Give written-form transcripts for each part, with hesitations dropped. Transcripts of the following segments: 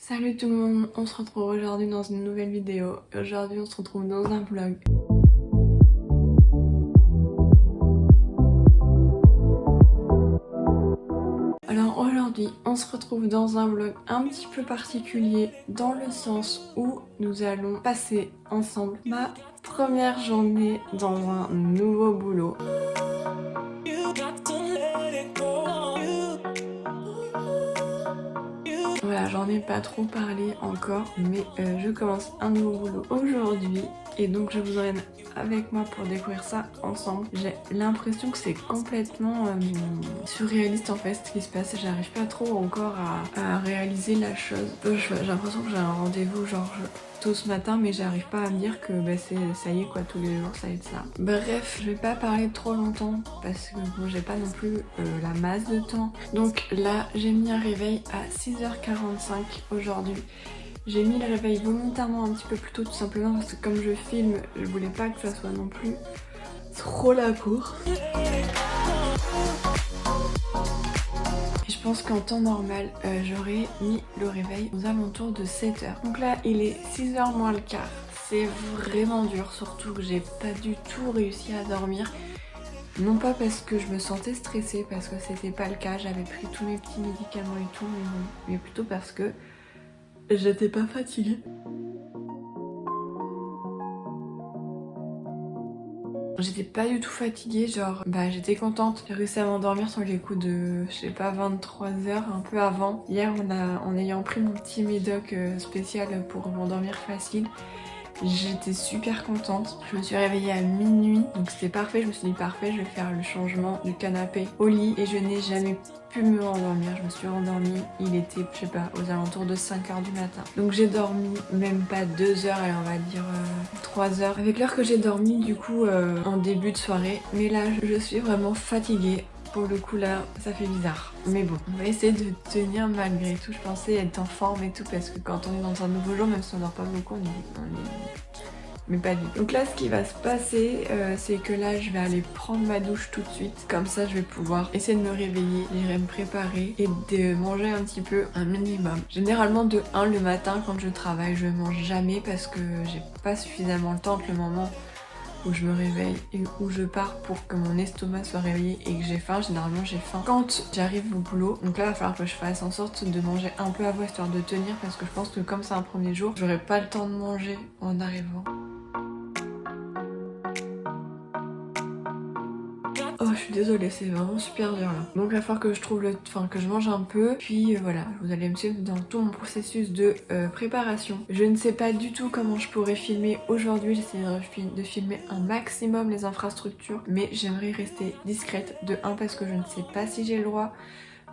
Salut tout le monde, on se retrouve aujourd'hui dans une nouvelle vidéo. Aujourd'hui on se retrouve dans un vlog. Alors aujourd'hui on se retrouve dans un vlog un petit peu particulier dans le sens où nous allons passer ensemble ma première journée dans un nouveau boulot. Voilà, j'en ai pas trop parlé encore, mais je commence un nouveau boulot aujourd'hui et donc je vous emmène avec moi pour découvrir ça ensemble. J'ai l'impression que c'est complètement surréaliste en fait ce qui se passe. J'arrive pas trop encore à réaliser la chose. J'ai l'impression que j'ai un rendez-vous genre tôt ce matin, mais j'arrive pas à me dire que ça y est quoi, tous les jours ça va être ça. Bref, je vais pas parler trop longtemps parce que bon, j'ai pas non plus la masse de temps. Donc là, j'ai mis un réveil à 6h45 aujourd'hui. J'ai mis le réveil volontairement un petit peu plus tôt tout simplement parce que comme je filme, je voulais pas que ça soit non plus trop la course. Et je pense qu'en temps normal, j'aurais mis le réveil aux alentours de 7h. Donc là, il est 6h moins le quart. C'est vraiment dur, surtout que j'ai pas du tout réussi à dormir. Non pas parce que je me sentais stressée, parce que c'était pas le cas, j'avais pris tous mes petits médicaments et tout, mais plutôt parce que j'étais pas fatiguée. J'étais pas du tout fatiguée, genre j'étais contente. J'ai réussi à m'endormir sur les coups de, je sais pas, 23h, un peu avant. Hier en ayant pris mon petit médoc spécial pour m'endormir facile, j'étais super contente. Je me suis réveillée à minuit, donc c'était parfait. Je me suis dit parfait, je vais faire le changement du canapé au lit et je n'ai jamais pu me rendormir. Je me suis rendormie, il était, je sais pas, aux alentours de 5h du matin. Donc j'ai dormi même pas 2 heures, allez on va dire 3 heures. Avec l'heure que j'ai dormi du coup en début de soirée. Mais là je suis vraiment fatiguée. Pour le coup là, ça fait bizarre. Mais bon, on va essayer de tenir malgré tout. Je pensais être en forme et tout parce que quand on est dans un nouveau jour, même si on dort pas beaucoup, on est... Mais pas du tout. Donc là, ce qui va se passer, c'est que là, je vais aller prendre ma douche tout de suite. Comme ça, je vais pouvoir essayer de me réveiller, j'irai me préparer et de manger un petit peu, un minimum. Généralement, de 1 le matin, quand je travaille, je mange jamais parce que j'ai pas suffisamment le temps entre le moment où je me réveille et où je pars pour que mon estomac soit réveillé et que j'ai faim. Généralement j'ai faim quand j'arrive au boulot, donc là il va falloir que je fasse en sorte de manger un peu avant histoire de tenir parce que je pense que comme c'est un premier jour, j'aurai pas le temps de manger en arrivant. Oh je suis désolée, c'est vraiment super dur là. Donc il va falloir que je trouve que je mange un peu. Puis voilà, vous allez me suivre dans tout mon processus de préparation. Je ne sais pas du tout comment je pourrais filmer aujourd'hui. J'essaierai de filmer un maximum les infrastructures. Mais j'aimerais rester discrète. De 1 parce que je ne sais pas si j'ai le droit.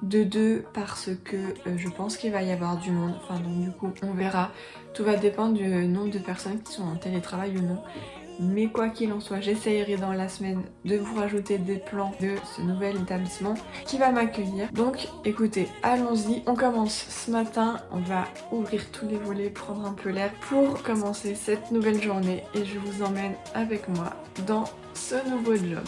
De 2 parce que je pense qu'il va y avoir du monde. Enfin donc du coup on verra. Tout va dépendre du nombre de personnes qui sont en télétravail ou non. Mais quoi qu'il en soit, j'essayerai dans la semaine de vous rajouter des plans de ce nouvel établissement qui va m'accueillir. Donc écoutez, allons-y, on commence ce matin, on va ouvrir tous les volets, prendre un peu l'air pour commencer cette nouvelle journée et je vous emmène avec moi dans ce nouveau job.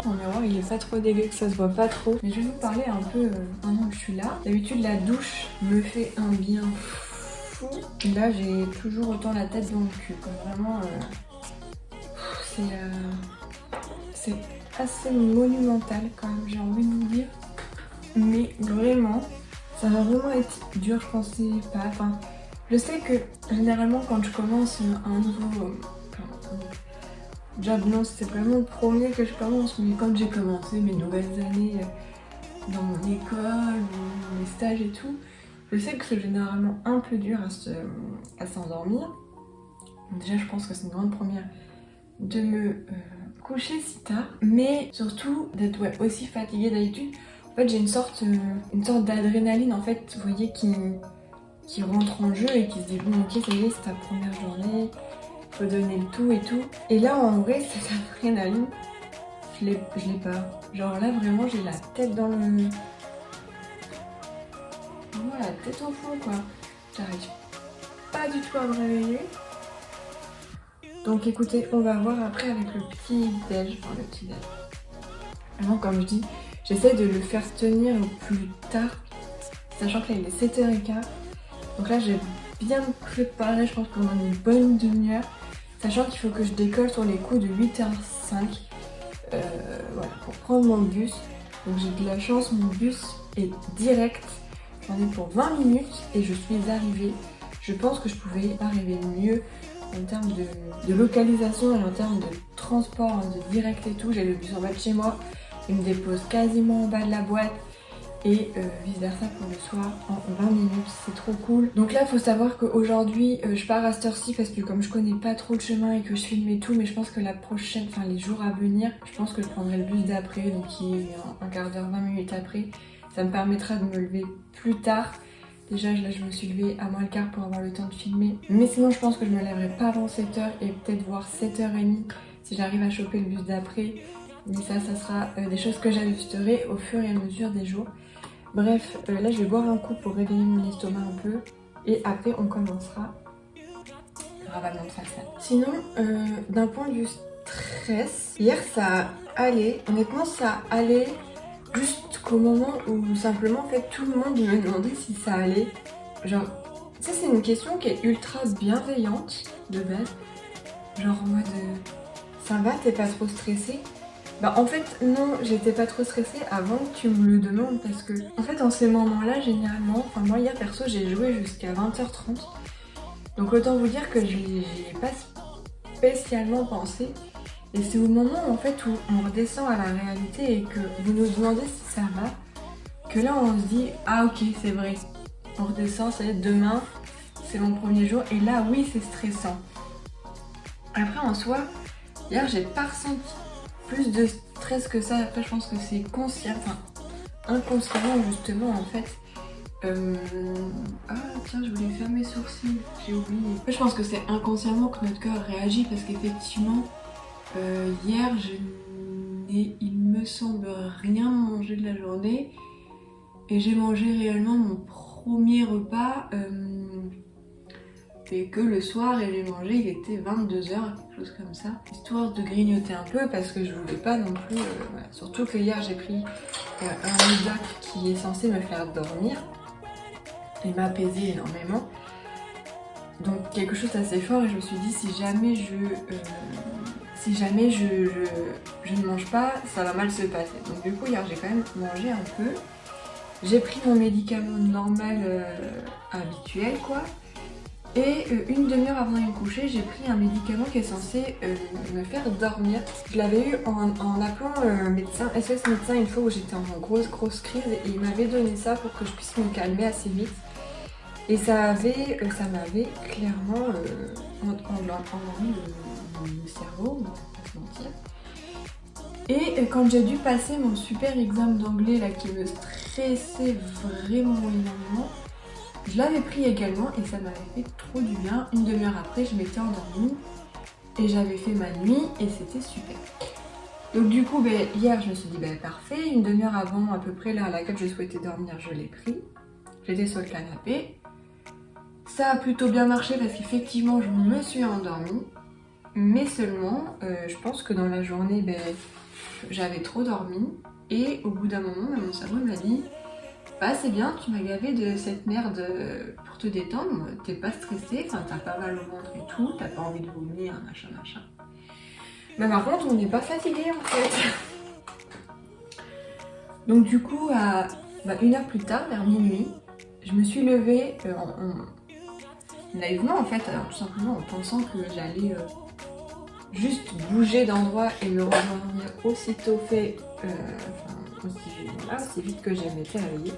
Mon miroir il est pas trop dégueu, que ça se voit pas trop. Mais je vais vous parler un peu maintenant que je suis là. D'habitude la douche me fait un bien fou. Là j'ai toujours autant la tête dans le cul. Quoi. Vraiment c'est assez monumental quand même, j'ai envie de vous dire. Mais vraiment, ça va vraiment être dur, je pensais pas. Enfin, je sais que généralement quand je commence un nouveau job, non, c'est vraiment le premier que je commence, mais quand j'ai commencé mes nouvelles années dans mon école, mes stages et tout, je sais que c'est généralement un peu dur à s'endormir. Déjà, je pense que c'est une grande première de me coucher si tard, mais surtout d'être aussi fatiguée d'habitude. En fait, j'ai une sorte d'adrénaline, en fait, vous voyez, qui rentre en jeu et qui se dit bon, ok, ça y est, c'est ta première journée. Faut donner le tout et tout. Et là en vrai cette adrénaline, je l'ai pas. Genre là vraiment j'ai la tête dans le... Voilà, la tête au fond quoi. J'arrive pas du tout à me réveiller. Donc écoutez, on va voir après avec le petit déj, enfin le petit déj. Vraiment comme je dis, j'essaie de le faire tenir au plus tard, sachant que là il est 7h15. Donc là j'ai bien préparé, je pense pendant une bonne demi-heure, sachant qu'il faut que je décolle sur les coups de 8h05 voilà, pour prendre mon bus. Donc j'ai de la chance, mon bus est direct, j'en ai pour 20 minutes et je suis arrivée. Je pense que je pouvais arriver mieux en termes de localisation et en termes de transport, de direct et tout. J'ai le bus en bas de chez moi, il me dépose quasiment en bas de la boîte et vice versa pour le soir en 20 minutes, c'est trop cool. Donc là il faut savoir qu'aujourd'hui je pars à cette heure-ci parce que comme je connais pas trop le chemin et que je filme et tout, mais je pense que la prochaine, enfin les jours à venir, je pense que je prendrai le bus d'après, donc qui est un quart d'heure, 20 minutes après. Ça me permettra de me lever plus tard. Déjà là je me suis levée à moins le quart pour avoir le temps de filmer, mais sinon je pense que je me lèverai pas avant 7h et peut-être voir 7h30 si j'arrive à choper le bus d'après. Mais ça sera des choses que j'ajusterai au fur et à mesure des jours. Bref, là je vais boire un coup pour réveiller mon estomac un peu et après on commencera le ravalement de façade. Sinon, d'un point de vue stress, hier ça allait, honnêtement ça allait jusqu'au moment où simplement en fait tout le monde me demandait si ça allait. Genre, ça c'est une question qui est ultra bienveillante de base, genre en mode ça va, t'es pas trop stressée? Bah en fait non, j'étais pas trop stressée avant que tu me le demandes parce que en fait en ces moments-là généralement, enfin moi hier perso j'ai joué jusqu'à 20h30, donc autant vous dire que j'y ai pas spécialement pensé et c'est au moment en fait où on redescend à la réalité et que vous nous demandez si ça va que là on se dit ah ok c'est vrai, on redescend, ça y est demain c'est mon premier jour et là oui c'est stressant. Après en soi, hier j'ai pas ressenti plus de stress que ça. Après je pense que c'est conscient, enfin inconsciemment justement en fait. Ah tiens je voulais faire mes sourcils, j'ai oublié. Je pense que c'est inconsciemment que notre corps réagit parce qu'effectivement hier je n'ai il me semble rien mangé de la journée et j'ai mangé réellement mon premier repas et que le soir et j'ai mangé, il était 22h, quelque chose comme ça, histoire de grignoter un peu parce que je voulais pas non plus, voilà. Surtout que hier j'ai pris un médoc qui est censé me faire dormir et m'apaiser énormément, donc quelque chose d'assez fort et je me suis dit si jamais je ne mange pas, ça va mal se passer. Donc du coup hier j'ai quand même mangé un peu, j'ai pris mon médicament normal habituel quoi. Et une demi-heure avant de me coucher, j'ai pris un médicament qui est censé me faire dormir. Je l'avais eu en appelant un médecin, SOS médecin, une fois où j'étais en grosse crise et il m'avait donné ça pour que je puisse me calmer assez vite. Et ça m'avait clairement endormi le cerveau, on va pas se mentir. Et quand j'ai dû passer mon super examen d'anglais là qui me stressait vraiment énormément, je l'avais pris également et ça m'avait fait trop du bien. Une demi-heure après, je m'étais endormie et j'avais fait ma nuit et c'était super. Donc du coup, hier, je me suis dit, parfait. Une demi-heure avant, à peu près l'heure à laquelle je souhaitais dormir, je l'ai pris. J'étais sur le canapé. Ça a plutôt bien marché parce qu'effectivement, je me suis endormie. Mais seulement, je pense que dans la journée, j'avais trop dormi. Et au bout d'un moment, mon cerveau m'a dit... Bah c'est bien, tu m'as gavé de cette merde pour te détendre, t'es pas stressée, enfin t'as pas mal au ventre et tout, t'as pas envie de vomir, machin. Mais par contre on n'est pas fatigué en fait. Donc du coup à une heure plus tard, vers minuit, je me suis levée naïvement en fait, alors tout simplement en pensant que j'allais juste bouger d'endroit et me rendormir aussitôt fait, aussi vite que je m'étais réveillée.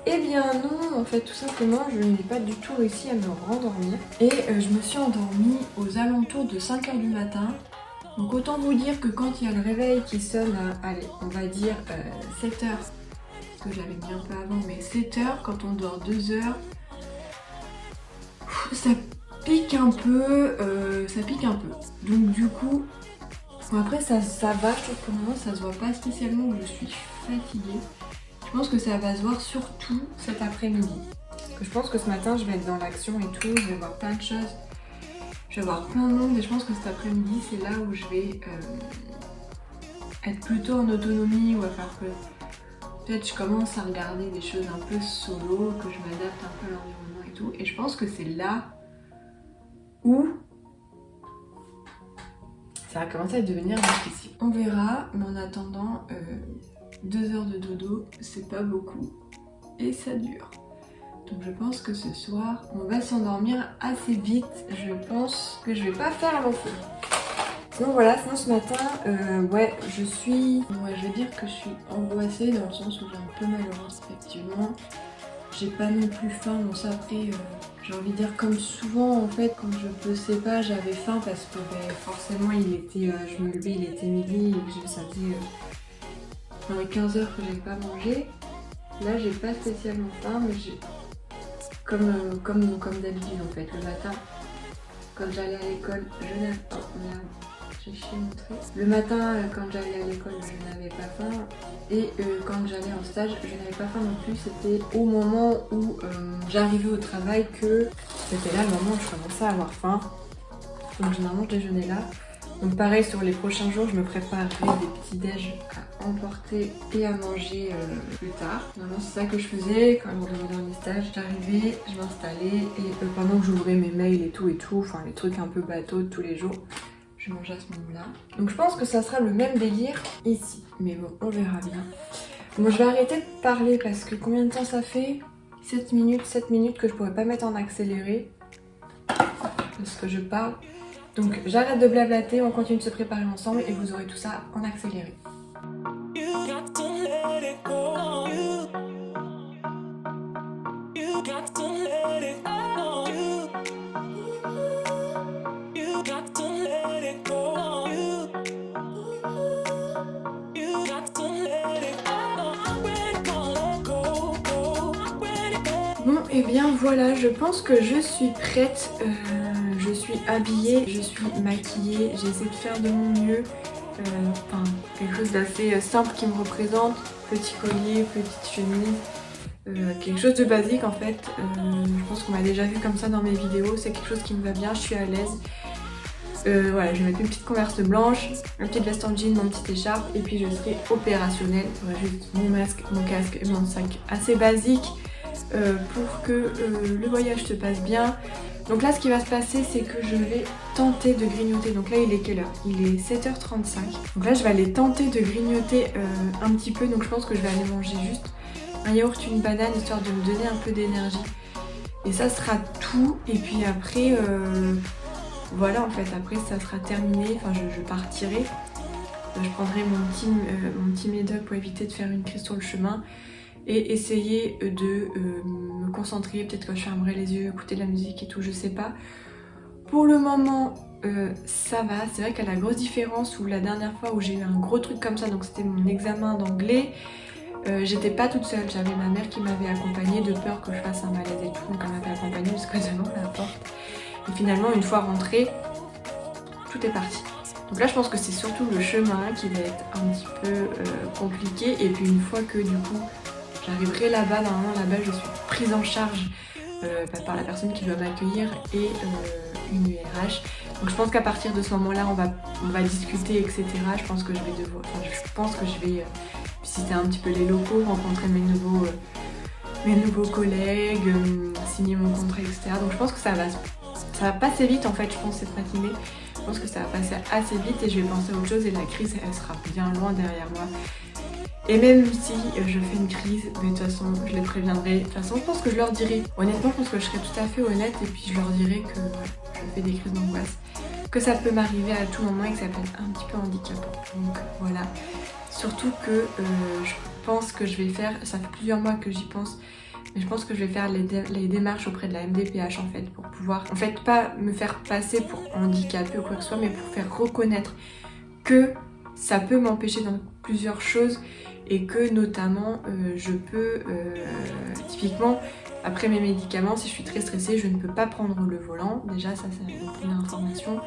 Eh bien non, en fait tout simplement je n'ai pas du tout réussi à me rendormir et je me suis endormie aux alentours de 5h du matin. Donc autant vous dire que quand il y a le réveil qui sonne à, allez, on va dire 7h, parce que j'avais mis un peu avant, mais 7h, quand on dort 2 heures, ça pique un peu, Donc du coup, après ça va, je trouve que pour le moment ça se voit pas spécialement où je suis fatiguée. Je pense que ça va se voir surtout cet après-midi. Parce que je pense que ce matin je vais être dans l'action et tout, je vais voir plein de choses Je vais avoir plein de monde et je pense que cet après-midi c'est là où je vais être plutôt en autonomie ou à faire que peut-être je commence à regarder des choses un peu solo, que je m'adapte un peu à l'environnement et tout. Et je pense que c'est là où ça va commencer à devenir difficile. On verra, mais en attendant, 2 heures de dodo, c'est pas beaucoup et ça dure. Donc je pense que ce soir, on va s'endormir assez vite. Je pense que je vais pas faire long feu. Sinon voilà, sinon ce matin, ouais, je vais dire que je suis angoissée dans le sens où j'ai un peu mal au ventre, effectivement. J'ai pas non plus faim, bon ça après, j'ai envie de dire comme souvent en fait, quand je bossais pas, j'avais faim parce que forcément je me levais, il était midi et que ça faisait dans les 15 heures que j'avais pas mangé. Là j'ai pas spécialement faim, mais j'ai comme d'habitude en fait, le matin, quand j'allais à l'école, je n'avais pas... J'ai chié mon trait. Le matin, quand j'allais à l'école, je n'avais pas faim. Et quand j'allais en stage, je n'avais pas faim non plus. C'était au moment où j'arrivais au travail que c'était là le moment où je commençais à avoir faim. Donc généralement, je déjeunais là. Donc pareil, sur les prochains jours, je me préparerai des petits déj à emporter et à manger plus tard. Normalement, c'est ça que je faisais quand je revenais dans les stages. J'arrivais, je m'installais et pendant que j'ouvrais mes mails et tout, enfin les trucs un peu bateaux de tous les jours, je mangeais à ce moment-là. Donc je pense que ça sera le même délire ici. Mais bon, on verra bien. Bon, je vais arrêter de parler parce que combien de temps ça fait 7 minutes que je pourrais pas mettre en accéléré. Parce que je parle. Donc j'arrête de blablater, on continue de se préparer ensemble et vous aurez tout ça en accéléré. Bon et bien voilà, je pense que je suis prête, je suis habillée, je suis maquillée, j'ai essayé de faire de mon mieux, quelque chose d'assez simple qui me représente, petit collier, petite chemise, quelque chose de basique en fait, je pense qu'on m'a déjà vu comme ça dans mes vidéos, c'est quelque chose qui me va bien, je suis à l'aise. Voilà, je vais mettre une petite converse blanche, une petite veste en jean, mon petite écharpe et puis je serai opérationnelle. J'aurai juste mon masque, mon casque et mon sac assez basique pour que le voyage se passe bien. Donc là ce qui va se passer c'est que je vais tenter de grignoter. Donc là il est quelle heure? Il est 7h35. Donc là je vais aller tenter de grignoter un petit peu. Donc je pense que je vais aller manger juste un yaourt, une banane histoire de me donner un peu d'énergie. Et ça sera tout. Et puis après... voilà en fait, après ça sera terminé, enfin je partirai. Je prendrai mon petit médoc pour éviter de faire une crise sur le chemin et essayer de me concentrer, peut-être que je fermerai les yeux, écouter de la musique et tout, je sais pas. Pour le moment ça va, c'est vrai qu'à la grosse différence où la dernière fois où j'ai eu un gros truc comme ça, donc c'était mon examen d'anglais, j'étais pas toute seule, j'avais ma mère qui m'avait accompagnée de peur que je fasse un malaise et tout, donc elle m'avait accompagnée jusqu'à devant la porte. Et finalement, une fois rentrée, tout est parti. Donc là, je pense que c'est surtout le chemin qui va être un petit peu compliqué. Et puis une fois que du coup, j'arriverai là-bas, normalement là-bas, je suis prise en charge par la personne qui doit m'accueillir et une URH. Donc je pense qu'à partir de ce moment-là, on va discuter, etc. Je pense que je vais devoir, visiter un petit peu les locaux, rencontrer mes nouveaux collègues, signer mon contrat, etc. Donc je pense que ça va passer vite en fait, je pense, cette matinée. Je pense que ça va passer assez vite et je vais penser à autre chose et la crise, elle sera bien loin derrière moi. Et même si je fais une crise, mais de toute façon, je les préviendrai. De toute façon, je pense que je leur dirai. Honnêtement, je pense que je serai tout à fait honnête et puis je leur dirai que je fais des crises d'angoisse. Que ça peut m'arriver à tout moment et que ça peut être un petit peu handicapant. Donc voilà. Surtout que je pense que je vais faire, ça fait plusieurs mois que j'y pense, mais je pense que je vais faire les démarches auprès de la MDPH en fait, pour pouvoir, en fait pas me faire passer pour handicapée ou quoi que ce soit, mais pour faire reconnaître que ça peut m'empêcher dans plusieurs choses et que notamment je peux, typiquement, après mes médicaments, si je suis très stressée, je ne peux pas prendre le volant, déjà ça c'est une première information.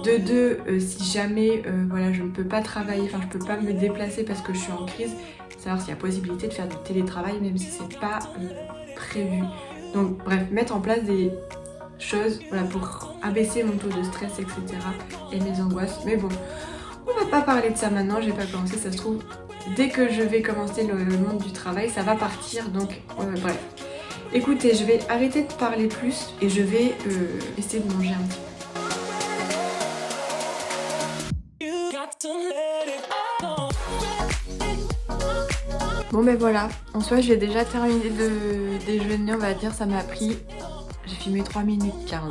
De deux, si jamais voilà, je ne peux pas travailler, enfin je peux pas me déplacer parce que je suis en crise, savoir s'il y a possibilité de faire du télétravail même si c'est pas prévu. Donc bref, mettre en place des choses, voilà, pour abaisser mon taux de stress, etc. et mes angoisses. Mais bon, on va pas parler de ça maintenant, j'ai pas commencé, ça se trouve, dès que je vais commencer le monde du travail, ça va partir, donc bref. Écoutez, je vais arrêter de parler plus et je vais essayer de manger un petit peu. Bon ben voilà, en soi j'ai déjà terminé de déjeuner, on va dire, ça m'a pris, j'ai filmé 3 minutes 15.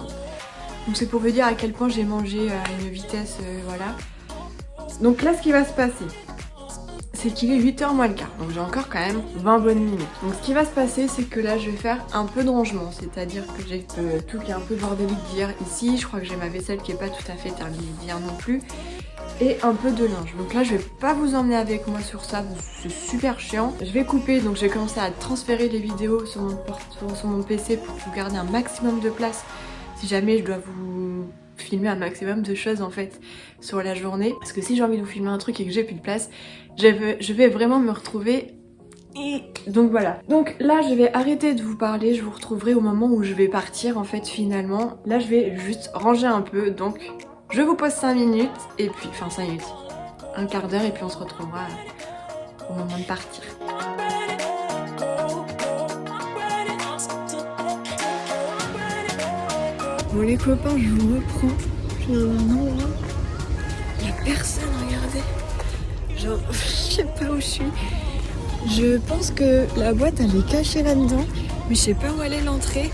Donc c'est pour vous dire à quel point j'ai mangé à une vitesse, voilà. Donc là ce qui va se passer, c'est qu'il est 8h moins le quart, donc j'ai encore quand même 20 bonnes minutes. Donc ce qui va se passer, c'est que là je vais faire un peu de rangement, c'est-à-dire que j'ai tout qui est un peu bordélique d'hier ici, je crois que j'ai ma vaisselle qui est pas tout à fait terminée d'hier non plus. Et un peu de linge. Donc là je vais pas vous emmener avec moi sur ça, c'est super chiant. Je vais couper, donc je vais commencer à transférer les vidéos sur mon PC pour vous garder un maximum de place si jamais je dois vous filmer un maximum de choses en fait sur la journée. Parce que si j'ai envie de vous filmer un truc et que j'ai plus de place, je vais vraiment me retrouver. Et donc voilà. Donc là je vais arrêter de vous parler, je vous retrouverai au moment où je vais partir en fait finalement. Là je vais juste ranger un peu, donc je vous pose 5 minutes et puis, enfin 5 minutes, un quart d'heure et puis on se retrouvera au moment de partir. Bon les copains, je vous reprends. Je suis dans un endroit, il n'y a personne, regardez. Genre, je sais pas où je suis. Je pense que la boîte elle est cachée là-dedans, mais je sais pas où elle est l'entrée.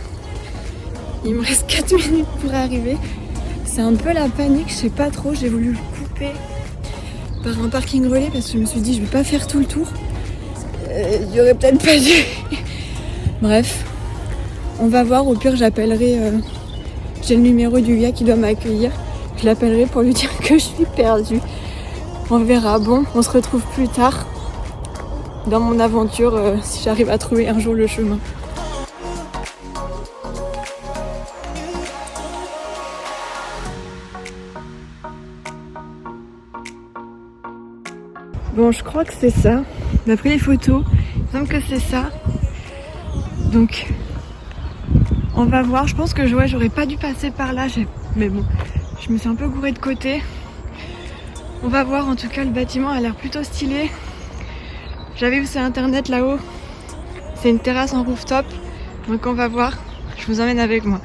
Il me reste 4 minutes pour arriver. C'est un peu la panique, je sais pas trop, j'ai voulu le couper par un parking relais parce que je me suis dit je vais pas faire tout le tour. Il y aurait peut-être pas dû. Bref, on va voir, au pire j'appellerai, j'ai le numéro du gars qui doit m'accueillir. Je l'appellerai pour lui dire que je suis perdue. On verra, bon, on se retrouve plus tard dans mon aventure si j'arrive à trouver un jour le chemin. Bon, je crois que c'est ça. D'après les photos, il me semble que c'est ça. Donc, on va voir. Je pense que j'aurais pas dû passer par là. Mais bon, je me suis un peu gourée de côté. On va voir. En tout cas, le bâtiment a l'air plutôt stylé. J'avais vu sur internet là-haut. C'est une terrasse en rooftop. Donc, on va voir. Je vous emmène avec moi.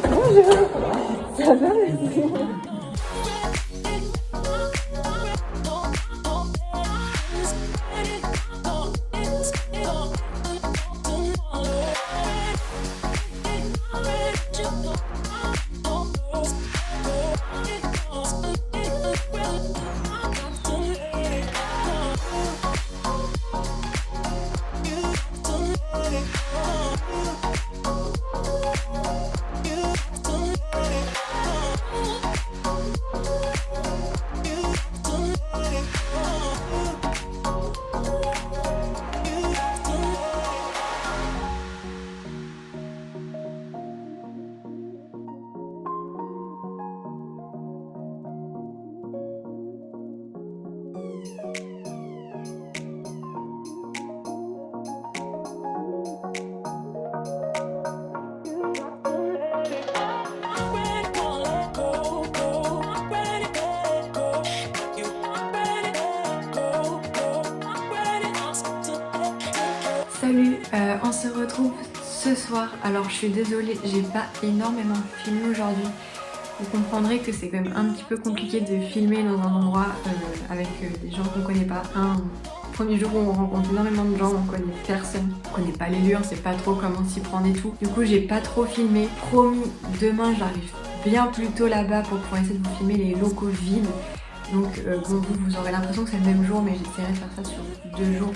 Bonjour. Ça va, merci. Salut, on se retrouve ce soir. Alors je suis désolée, j'ai pas énormément filmé aujourd'hui. Vous comprendrez que c'est quand même un petit peu compliqué de filmer dans un endroit avec des gens qu'on connaît pas. Premier jour où on rencontre énormément de gens, on connaît personne, on connaît pas les lieux, on sait pas trop comment s'y prendre et tout. Du coup j'ai pas trop filmé. Promis, demain j'arrive bien plus tôt là-bas pour pouvoir essayer de vous filmer les locaux vides. Donc bon, vous aurez l'impression que c'est le même jour, mais j'essaierai de faire ça sur 2 jours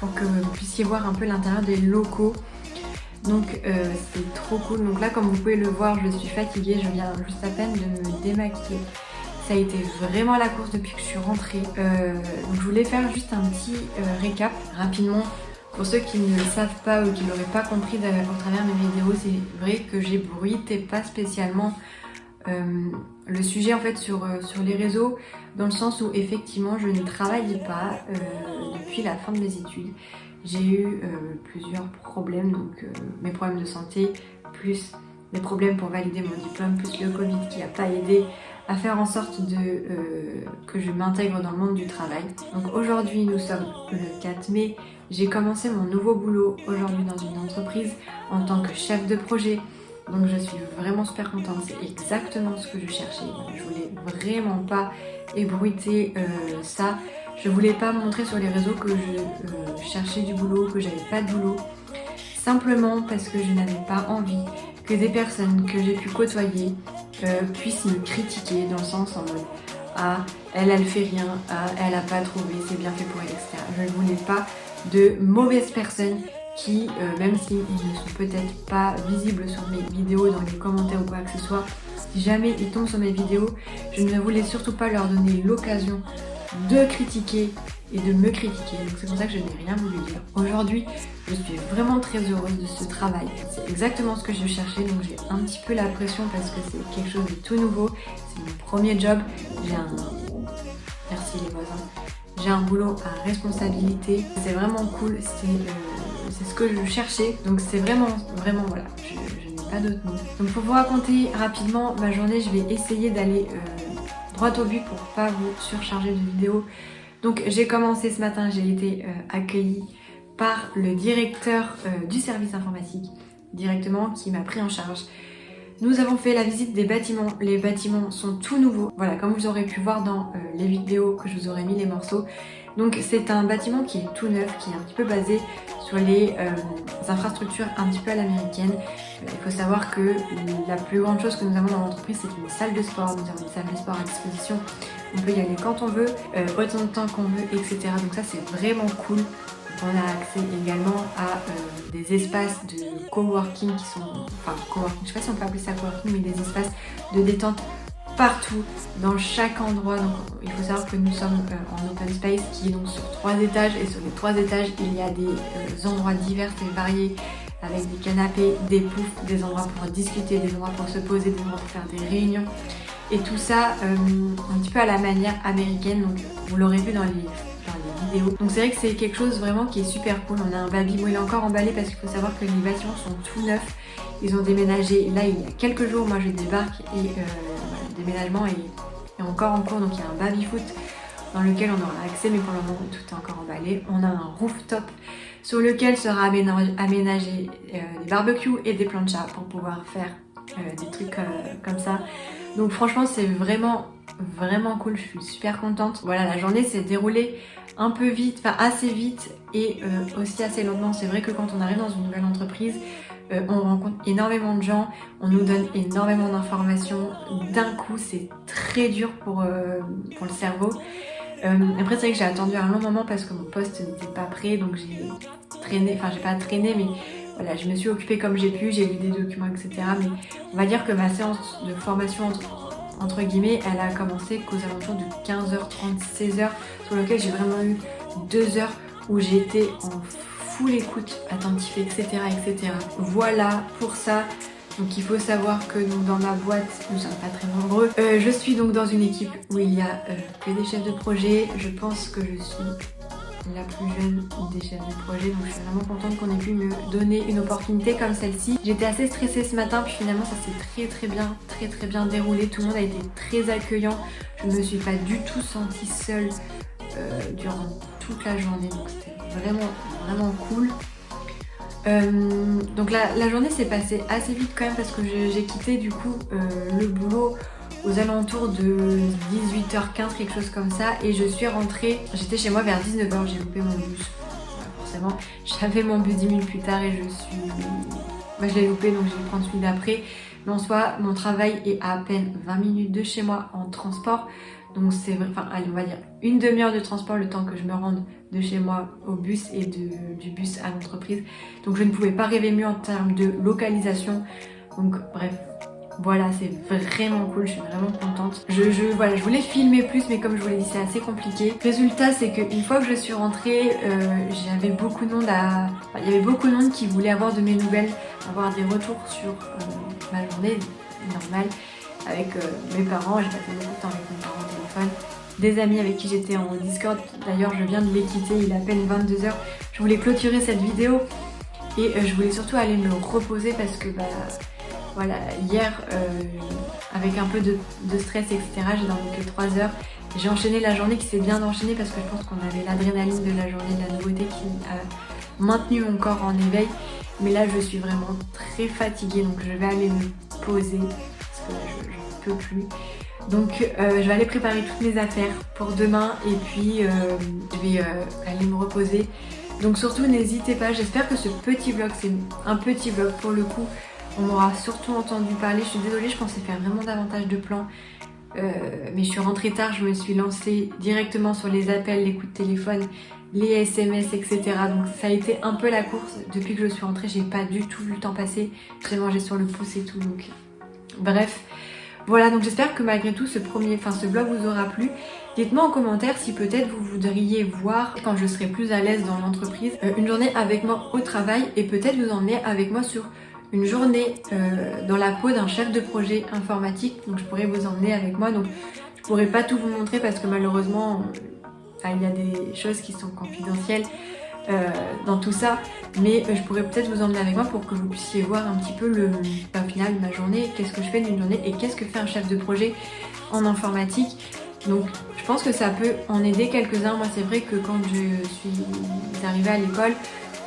pour que vous puissiez voir un peu l'intérieur des locaux. Donc c'est trop cool. Donc là, comme vous pouvez le voir, je suis fatiguée, je viens juste à peine de me démaquiller. Ça a été vraiment la course depuis que je suis rentrée. Donc je voulais faire juste un petit récap rapidement. Pour ceux qui ne le savent pas ou qui ne l'auraient pas compris au travers de mes vidéos, c'est vrai que j'ébruitais pas spécialement le sujet en fait sur les réseaux, dans le sens où effectivement je ne travaillais pas depuis la fin de mes études. J'ai eu plusieurs problèmes, donc mes problèmes de santé, plus des problèmes pour valider mon diplôme, plus le Covid qui n'a pas aidé à faire en sorte que je m'intègre dans le monde du travail. Donc aujourd'hui nous sommes le 4 mai, j'ai commencé mon nouveau boulot aujourd'hui dans une entreprise en tant que chef de projet. Donc je suis vraiment super contente, c'est exactement ce que je cherchais. Je voulais vraiment pas ébruiter ça. Je voulais pas montrer sur les réseaux que je cherchais du boulot, que j'avais pas de boulot. Simplement parce que je n'avais pas envie que des personnes que j'ai pu côtoyer puissent me critiquer dans le sens en mode ah elle fait rien, ah elle a pas trouvé, c'est bien fait pour elle, etc. Je ne voulais pas de mauvaises personnes qui, même s'ils ne sont peut-être pas visibles sur mes vidéos, dans les commentaires ou quoi que ce soit, si jamais ils tombent sur mes vidéos, je ne voulais surtout pas leur donner l'occasion de critiquer et de me critiquer. Donc c'est pour ça que je n'ai rien voulu dire. Aujourd'hui, je suis vraiment très heureuse de ce travail. C'est exactement ce que je cherchais, donc j'ai un petit peu la pression parce que c'est quelque chose de tout nouveau. C'est mon premier job. Merci les voisins. J'ai un boulot à responsabilité. C'est vraiment cool. C'est ce que je cherchais. Donc c'est vraiment voilà. Je n'ai pas d'autre mot. Donc pour vous raconter rapidement ma journée, je vais essayer d'aller droit au but pour pas vous surcharger de vidéos. Donc j'ai commencé ce matin, j'ai été accueillie par le directeur du service informatique directement qui m'a pris en charge. Nous avons fait la visite des bâtiments. Les bâtiments sont tout nouveaux. Voilà, comme vous aurez pu voir dans les vidéos que je vous aurais mis les morceaux. Donc c'est un bâtiment qui est tout neuf, qui est un petit peu basé sur les infrastructures un petit peu à l'américaine. Il faut savoir que la plus grande chose que nous avons dans l'entreprise, c'est une salle de sport. Nous avons une salle de sport à disposition. On peut y aller quand on veut, autant de temps qu'on veut, etc. Donc ça c'est vraiment cool. On a accès également à des espaces de coworking qui sont, enfin coworking, je sais pas si on peut appeler ça coworking, mais des espaces de détente partout, dans chaque endroit. Donc il faut savoir que nous sommes en open space qui est donc sur 3 étages, et sur les 3 étages il y a des endroits divers et variés avec des canapés, des poufs, des endroits pour discuter, des endroits pour se poser, des endroits pour faire des réunions, et tout ça un petit peu à la manière américaine. Donc vous l'aurez vu dans les vidéos. Donc c'est vrai que c'est quelque chose vraiment qui est super cool. On a un baby, bon il est encore emballé parce qu'il faut savoir que les bâtiments sont tout neufs. Ils ont déménagé là il y a quelques jours, moi je débarque et le déménagement est encore en cours. Donc il y a un baby foot dans lequel on aura accès, mais pour le moment tout est encore emballé. On a un rooftop sur lequel sera aménagé des barbecues et des planchas pour pouvoir faire des trucs comme ça. Donc franchement c'est vraiment cool, je suis super contente. Voilà, la journée s'est déroulée un peu vite, enfin assez vite et aussi assez lentement. C'est vrai que quand on arrive dans une nouvelle entreprise, on rencontre énormément de gens, on nous donne énormément d'informations d'un coup, c'est très dur pour le cerveau. Après c'est vrai que j'ai attendu un long moment parce que mon poste n'était pas prêt, donc j'ai traîné, enfin j'ai pas traîné mais voilà, je me suis occupée comme j'ai pu, j'ai lu des documents, etc. Mais on va dire que ma séance de formation entre guillemets, elle a commencé qu'aux alentours de 15h30, 16h, sur lequel j'ai vraiment eu 2 heures où j'étais en full écoute, attentif, etc., etc. Voilà pour ça. Donc il faut savoir que donc, dans ma boîte, nous sommes pas très nombreux. Je suis donc dans une équipe où il y a que des chefs de projet. Je pense que je suis la plus jeune des chefs de projet, donc je suis vraiment contente qu'on ait pu me donner une opportunité comme celle-ci. J'étais assez stressée ce matin, puis finalement ça s'est très bien déroulé. Tout le monde a été très accueillant. Je ne me suis pas du tout sentie seule durant toute la journée, donc c'était vraiment cool. Donc la journée s'est passée assez vite quand même parce que j'ai quitté du coup le boulot aux alentours de 18h15, quelque chose comme ça, et je suis rentrée, j'étais chez moi vers 19h, j'ai loupé mon bus. Forcément, j'avais mon bus 10 minutes plus tard et je l'ai loupé, donc je vais prendre celui d'après. Mais en soi, mon travail est à peine 20 minutes de chez moi en transport, Donc c'est vrai, enfin allez, on va dire une demi-heure de transport le temps que je me rende de chez moi au bus et du bus à l'entreprise. Donc je ne pouvais pas rêver mieux en termes de localisation. Donc bref, voilà, c'est vraiment cool, je suis vraiment contente. Voilà, je voulais filmer plus, mais comme je vous l'ai dit, c'est assez compliqué. Résultat, c'est qu'une fois que je suis rentrée, j'avais beaucoup de monde il y avait beaucoup de monde qui voulait avoir de mes nouvelles, avoir des retours sur ma journée normale avec mes parents. J'ai passé beaucoup de temps avec mes parents au téléphone. Des amis avec qui j'étais en Discord, d'ailleurs je viens de les quitter, il est à peine 22 h. Je voulais clôturer cette vidéo et je voulais surtout aller me reposer parce que voilà, hier avec un peu de stress etc, j'ai dormi que 3 heures. J'ai enchaîné la journée qui s'est bien enchaînée parce que je pense qu'on avait l'adrénaline de la journée, de la nouveauté qui a maintenu mon corps en éveil. Mais là je suis vraiment très fatiguée, donc je vais aller me poser parce que là je peux plus. Donc je vais aller préparer toutes mes affaires pour demain et puis je vais aller me reposer. Donc surtout n'hésitez pas, j'espère que ce petit vlog, c'est un petit vlog pour le coup, on m'aura surtout entendu parler. Je suis désolée, je pensais faire vraiment davantage de plans, mais je suis rentrée tard, je me suis lancée directement sur les appels, les coups de téléphone, les SMS, etc. Donc ça a été un peu la course. Depuis que je suis rentrée, j'ai pas du tout vu le temps passer, j'ai mangé sur le pouce et tout, donc bref. Voilà, donc j'espère que malgré tout ce vlog vous aura plu. Dites-moi en commentaire si peut-être vous voudriez voir, quand je serai plus à l'aise dans l'entreprise, une journée avec moi au travail et peut-être vous emmener avec moi sur une journée dans la peau d'un chef de projet informatique. Donc je pourrais vous emmener avec moi. Donc je pourrais pas tout vous montrer parce que malheureusement il y a des choses qui sont confidentielles dans tout ça, mais je pourrais peut-être vous emmener avec moi pour que vous puissiez voir un petit peu au final ma journée, qu'est-ce que je fais d'une journée et qu'est-ce que fait un chef de projet en informatique. Donc je pense que ça peut en aider quelques-uns. Moi c'est vrai que quand je suis arrivée à l'école,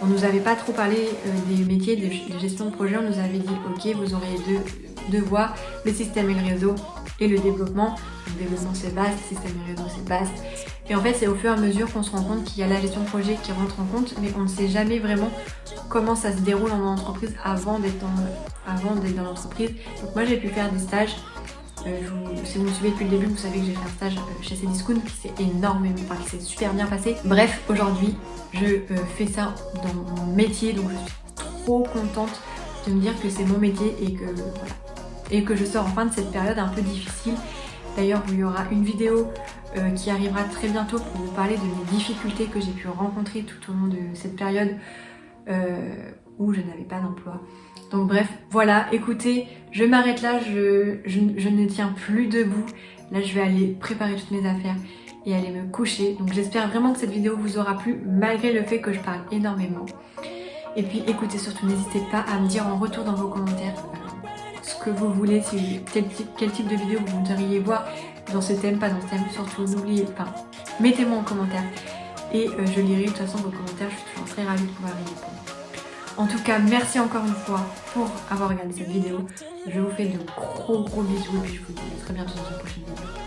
on nous avait pas trop parlé des métiers de gestion de projet. On nous avait dit ok, vous aurez deux voies, le système et le réseau et le développement. Le développement c'est vaste, le système et le réseau c'est vaste. Et en fait c'est au fur et à mesure qu'on se rend compte qu'il y a la gestion de projet qui rentre en compte, mais on ne sait jamais vraiment comment ça se déroule en entreprise avant d'être dans l'entreprise. Donc moi j'ai pu faire des stages. Si vous me suivez depuis le début, vous savez que j'ai fait un stage chez Cdiscount qui s'est super bien passé. Bref, aujourd'hui, je fais ça dans mon métier, donc je suis trop contente de me dire que c'est mon métier et que voilà, et que je sors enfin de cette période un peu difficile. D'ailleurs, il y aura une vidéo qui arrivera très bientôt pour vous parler de mes difficultés que j'ai pu rencontrer tout au long de cette période où je n'avais pas d'emploi. Donc bref, voilà, écoutez, je m'arrête là, je ne tiens plus debout. Là, je vais aller préparer toutes mes affaires et aller me coucher. Donc j'espère vraiment que cette vidéo vous aura plu, malgré le fait que je parle énormément. Et puis écoutez, surtout n'hésitez pas à me dire en retour dans vos commentaires ce que vous voulez, quel type de vidéo vous voudriez voir dans ce thème, pas dans ce thème. Surtout n'oubliez pas, mettez-moi en commentaire et je lirai de toute façon vos commentaires, je suis toujours très ravie de pouvoir y répondre. En tout cas, merci encore une fois pour avoir regardé cette vidéo. Je vous fais de gros bisous et puis je vous dis à très bientôt dans une prochaine vidéo.